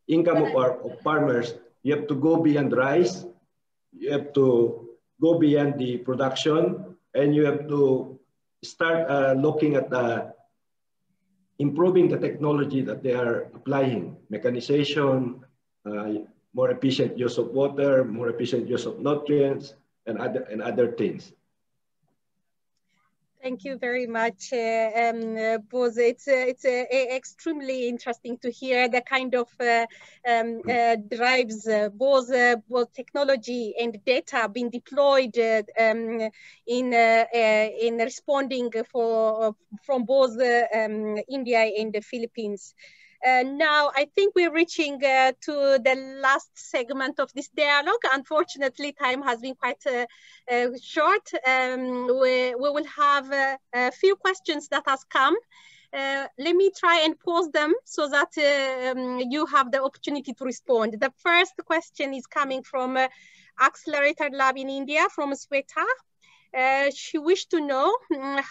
income of farmers, you have to go beyond rice, you have to go beyond the production, and you have to start looking at improving the technology that they are applying, mechanization, more efficient use of water, more efficient use of nutrients, and other things. Thank you very much, Boz. It's extremely interesting to hear the kind of drives both technology and data being deployed in responding from both India and the Philippines. Now, I think we're reaching to the last segment of this dialogue. Unfortunately, time has been quite short. We will have a few questions that has come. Let me try and pose them so that you have the opportunity to respond. The first question is coming from Accelerator Lab in India, from Sweta. She wished to know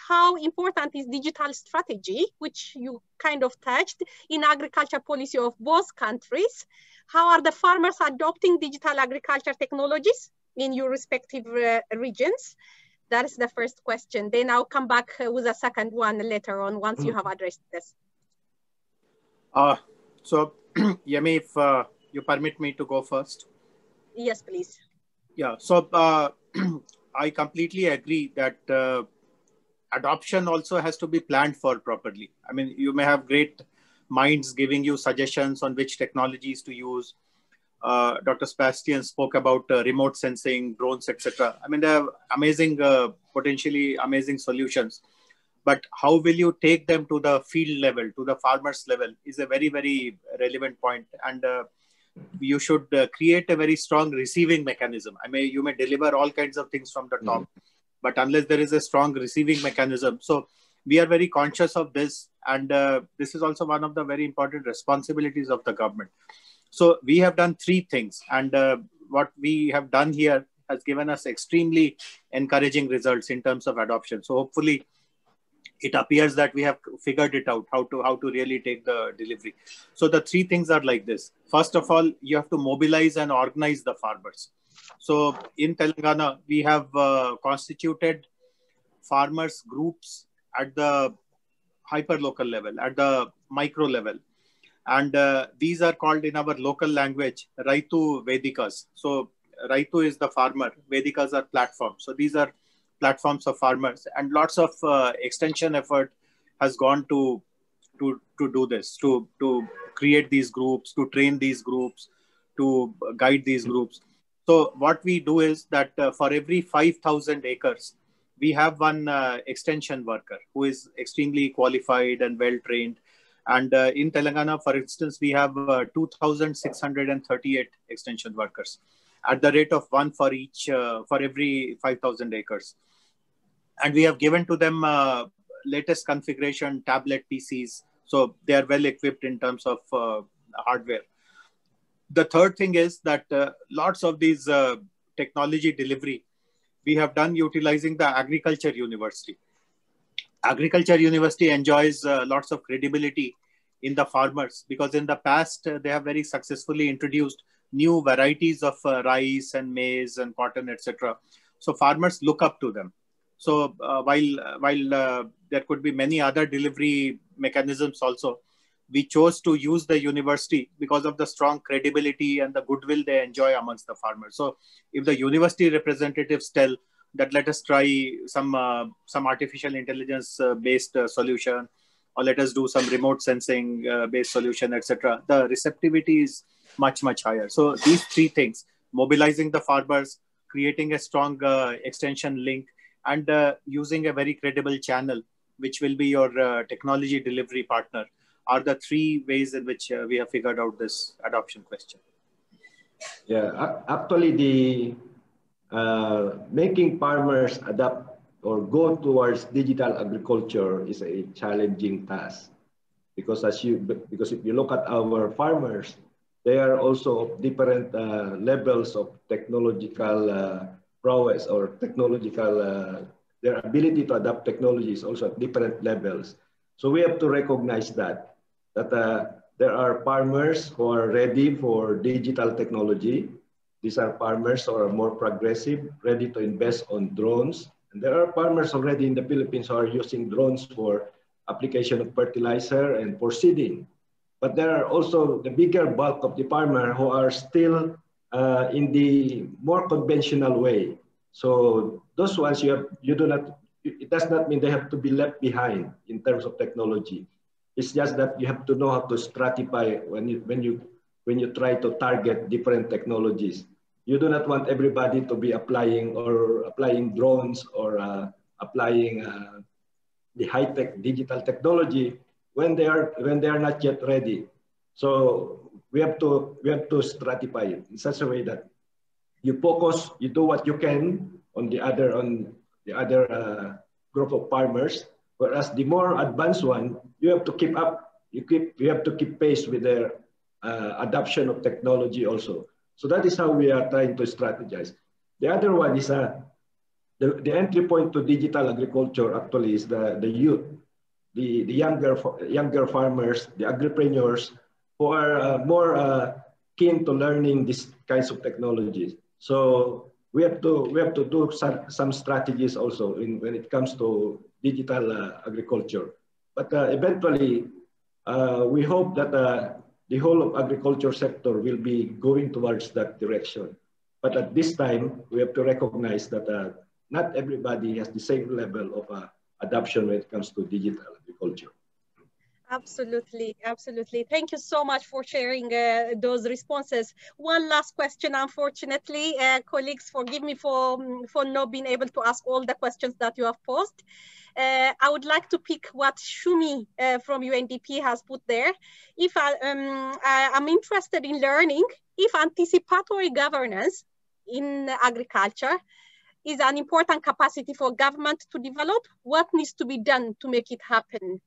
how important is digital strategy, which you kind of touched, in agriculture policy of both countries. How are the farmers adopting digital agriculture technologies in your respective regions? That is the first question. Then I'll come back with a second one later on once you have addressed this. So, Yemi, if you permit me to go first. Yes, please. Yeah, so I completely agree that adoption also has to be planned for properly. I mean, you may have great minds giving you suggestions on which technologies to use. Dr. Sebastian spoke about remote sensing, drones, etc. I mean, they're amazing, potentially amazing solutions. But how will you take them to the field level, to the farmers level, is a very, very relevant point. And you should create a very strong receiving mechanism. You may deliver all kinds of things from the top, but unless there is a strong receiving mechanism. So we are very conscious of this. And this is also one of the very important responsibilities of the government. So we have done three things. And what we have done here has given us extremely encouraging results in terms of adoption. So hopefully it appears that we have figured it out, how to really take the delivery. So the three things are like this. First of all, you have to mobilize and organize the farmers. So in Telangana, we have constituted farmers groups at the hyper-local level, at the micro level. And these are called in our local language, Raitu Vedikas. So Raitu is the farmer, Vedikas are platforms. So these are platforms of farmers, and lots of extension effort has gone to do this, to create these groups, to train these groups, to guide these groups. So what we do is that for every 5,000 acres, we have one extension worker who is extremely qualified and well-trained. And in Telangana, for instance, we have 2,638 extension workers at the rate of one for every 5,000 acres. And we have given to them latest configuration tablet PCs. So they are well equipped in terms of hardware. The third thing is that lots of these technology delivery, we have done utilizing the Agriculture University. Agriculture University enjoys lots of credibility in the farmers because in the past, they have very successfully introduced new varieties of rice and maize and cotton, etc. So farmers look up to them. So while there could be many other delivery mechanisms also, we chose to use the university because of the strong credibility and the goodwill they enjoy amongst the farmers. So if the university representatives tell that let us try some artificial intelligence based solution, or let us do some remote sensing based solution, etc., the receptivity is much, much higher. So these three things, mobilizing the farmers, creating a strong extension link, and using a very credible channel, which will be your technology delivery partner, are the three ways in which we have figured out this adoption question. Yeah, actually, making farmers adapt or go towards digital agriculture is a challenging task because because if you look at our farmers, they are also of different levels of technological prowess or technological their ability to adapt technology is also at different levels. So we have to recognize that there are farmers who are ready for digital technology. These are farmers who are more progressive, ready to invest on drones. And there are farmers already in the Philippines who are using drones for application of fertilizer and for seeding. But there are also the bigger bulk of the farmer who are still in the more conventional way. So those ones you do not, it does not mean they have to be left behind in terms of technology. It's just that you have to know how to stratify when you try to target different technologies. You do not want everybody to be applying drones or applying the high-tech digital technology when they are not yet ready. So we have to stratify it in such a way that you focus, you do what you can on the other group of farmers, whereas the more advanced one, you have to keep up. You have to keep pace with their adoption of technology also. So that is how we are trying to strategize. The other one is the entry point to digital agriculture actually is the youth, the younger farmers, the agripreneurs who are more keen to learning these kinds of technologies. So we have to do some strategies also when it comes to digital agriculture. But eventually, we hope that the whole of agriculture sector will be going towards that direction. But at this time, we have to recognize that not everybody has the same level of adoption when it comes to digital agriculture. Absolutely, absolutely. Thank you so much for sharing those responses. One last question, unfortunately, colleagues, forgive me for not being able to ask all the questions that you have posed. I would like to pick what Shumi from UNDP has put there. If I'm interested in learning if anticipatory governance in agriculture is an important capacity for government to develop, what needs to be done to make it happen?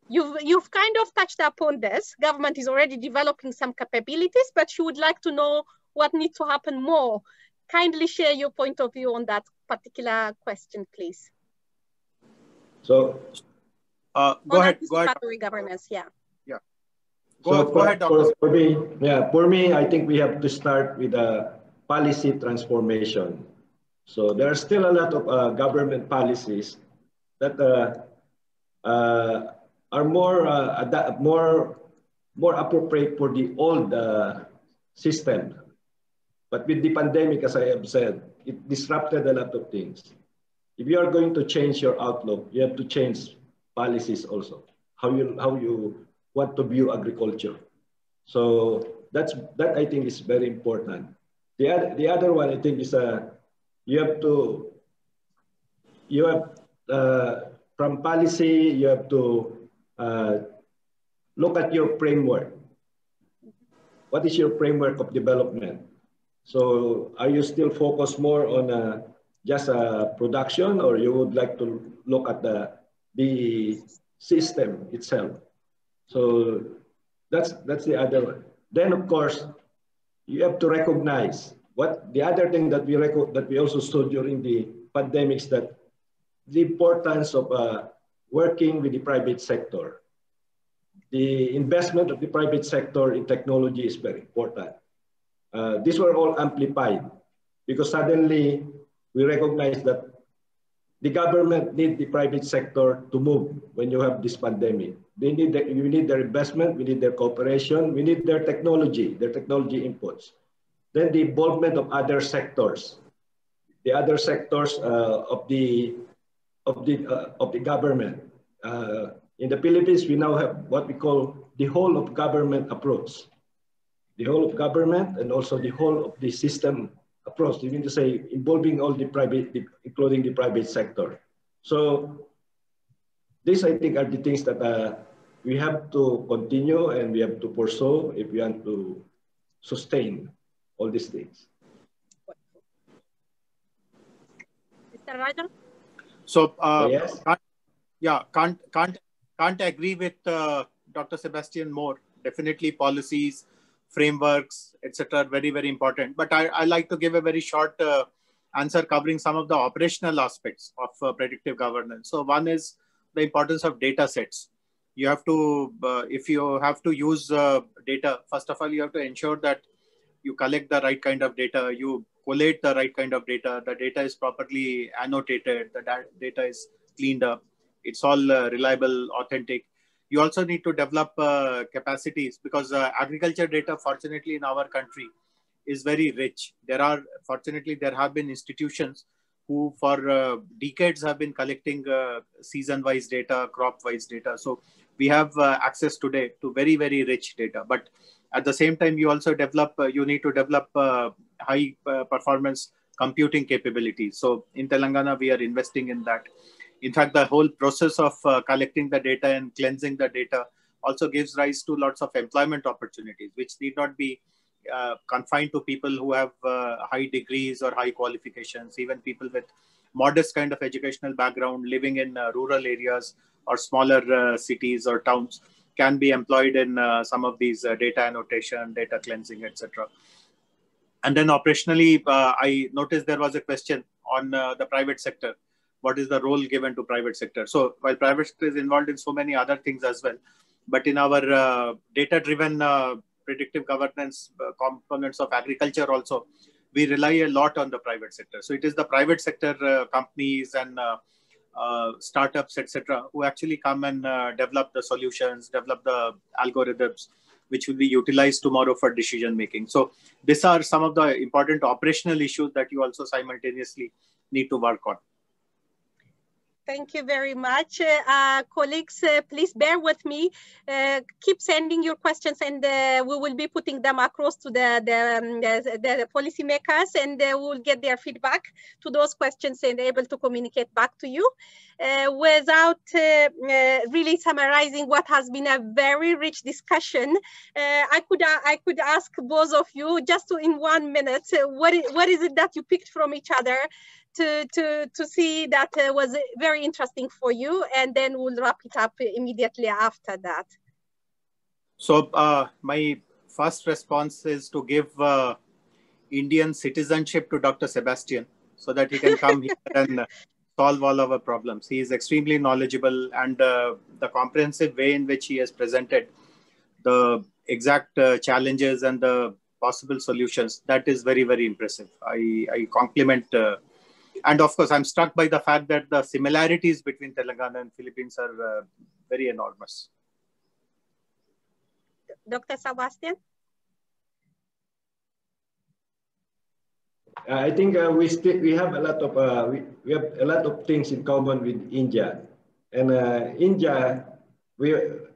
You've kind of touched upon this. Government is already developing some capabilities, but you would like to know what needs to happen more. Kindly share your point of view on that particular question, please. So, go ahead. Anticipatory governance, yeah. Yeah. Go ahead, Doctor. For me, I think we have to start with a policy transformation. So there are still a lot of government policies that are more appropriate for the old system. But with the pandemic, as I have said, it disrupted a lot of things. If you are going to change your outlook, you have to change policies also. How you want to view agriculture. So that I think is very important. The other one I think is from policy you have to look at your framework. What is your framework of development? So are you still focused more on just production, or you would like to look at the system itself? So that's the other one. Then of course you have to recognize what the other thing that we also saw during the pandemics, that the importance of working with the private sector. The investment of the private sector in technology is very important. These were all amplified because suddenly we recognize that the government need the private sector to move when you have this pandemic. We need their investment, we need their cooperation, we need their technology inputs. Then the involvement of other sectors, the other sectors of the government. In the Philippines, we now have what we call the whole of government approach. The whole of government and also the whole of the system approach. You mean to say involving all including the private sector. So these, I think, are the things that we have to continue and we have to pursue if we want to sustain all these things. Mr. Rajan? So, yes. Can't agree with Dr. Sebastian more. Definitely policies, frameworks, etc. Very, very important. But I like to give a very short answer covering some of the operational aspects of predictive governance. So one is the importance of data sets. You have to, if you have to use data, first of all, you have to ensure that you collect the right kind of data, you collate the right kind of data, the data is properly annotated, the data is cleaned up, it's all reliable, authentic. You also need to develop capacities, because agriculture data, fortunately, in our country is very rich. Fortunately, there have been institutions who for decades have been collecting season-wise data, crop-wise data. So we have access today to very, very rich data. But at the same time, you also develop, you need to develop high performance computing capabilities. So in Telangana, we are investing in that. In fact, the whole process of collecting the data and cleansing the data also gives rise to lots of employment opportunities, which need not be confined to people who have high degrees or high qualifications. Even people with modest kind of educational background living in rural areas or smaller cities or towns can be employed in some of these data annotation, data cleansing, etc. And then operationally, I noticed there was a question on the private sector. What is the role given to private sector? So while private sector is involved in so many other things as well, but in our data-driven predictive governance components of agriculture also, we rely a lot on the private sector. So it is the private sector companies and startups, etc., who actually come and develop the solutions, develop the algorithms, which will be utilized tomorrow for decision making. So these are some of the important operational issues that you also simultaneously need to work on. Thank you very much. Colleagues, please bear with me. Keep sending your questions, and we will be putting them across to the policymakers, and we will get their feedback to those questions and able to communicate back to you. Without really summarizing what has been a very rich discussion, I could ask both of you just in 1 minute, what is it that you picked from each other to see that was very interesting for you, and then we'll wrap it up immediately after that. So my first response is to give Indian citizenship to Dr. Sebastian so that he can come here and solve all our problems. He is extremely knowledgeable, and the comprehensive way in which he has presented the exact challenges and the possible solutions, that is very, very impressive. I compliment and of course, I'm struck by the fact that the similarities between Telangana and Philippines are very enormous. Dr. Sebastian? I think we have a lot of we have a lot of things in common with India, and India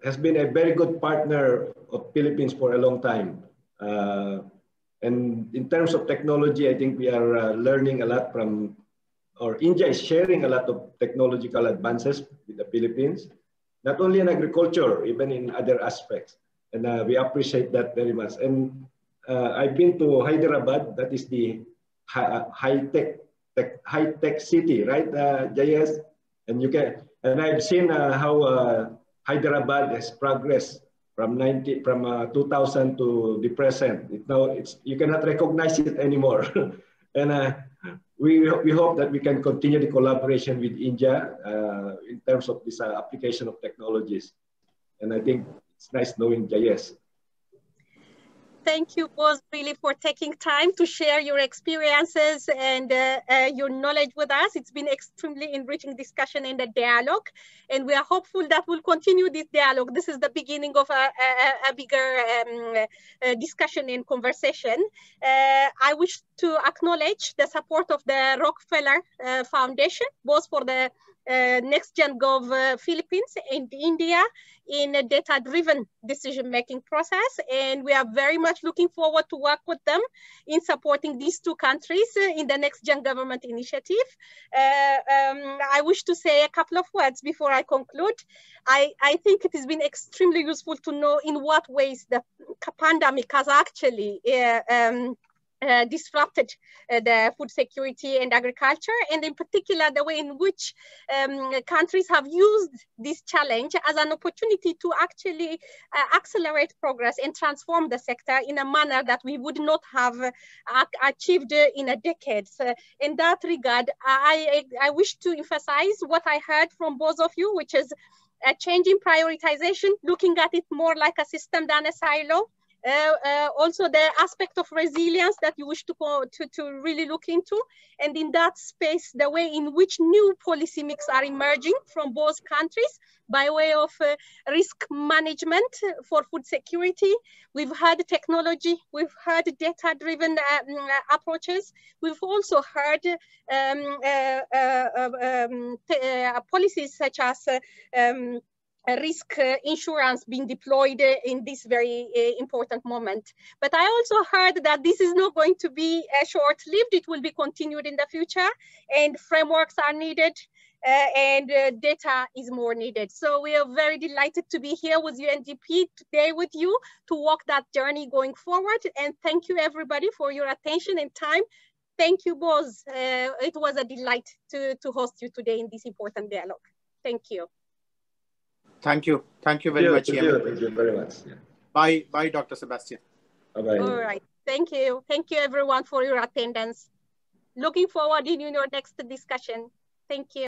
has been a very good partner of Philippines for a long time. And in terms of technology, I think we are learning a lot from. Or India is sharing a lot of technological advances with the Philippines, not only in agriculture, even in other aspects. And we appreciate that very much. And I've been to Hyderabad, that is the high-tech city, right, JS? And I've seen how Hyderabad has progressed from 2000 to the present. You cannot recognize it anymore. And we hope that we can continue the collaboration with India in terms of this application of technologies. And I think it's nice knowing JS. Thank you both really for taking time to share your experiences and your knowledge with us. It's been extremely enriching discussion and a dialogue, and we are hopeful that we'll continue this dialogue. This is the beginning of a bigger discussion and conversation. I wish to acknowledge the support of the Rockefeller Foundation, both for the NextGenGov Philippines and India in a data-driven decision-making process. And we are very much looking forward to work with them in supporting these two countries in the NextGen Government Initiative. I wish to say a couple of words before I conclude. I think it has been extremely useful to know in what ways the pandemic has actually disrupted the food security and agriculture, and in particular the way in which countries have used this challenge as an opportunity to actually accelerate progress and transform the sector in a manner that we would not have achieved in a decade. So in that regard, I wish to emphasize what I heard from both of you, which is a change in prioritization, looking at it more like a system than a silo. Also the aspect of resilience that you wish to really look into. And in that space, the way in which new policy mix are emerging from both countries by way of risk management for food security. We've heard technology, we've heard data-driven approaches. We've also heard policies such as risk insurance being deployed in this very important moment. But I also heard that this is not going to be short-lived. It will be continued in the future, and frameworks are needed, and data is more needed. So we are very delighted to be here with UNDP today with you to walk that journey going forward. And thank you everybody for your attention and time. Thank you both. It was a delight to host you today in this important dialogue. Thank you. Thank you. Thank you very much. Thank you very much. Yeah. Bye, Dr. Sebastian. Bye-bye. All right. Thank you. Thank you, everyone, for your attendance. Looking forward in your next discussion. Thank you.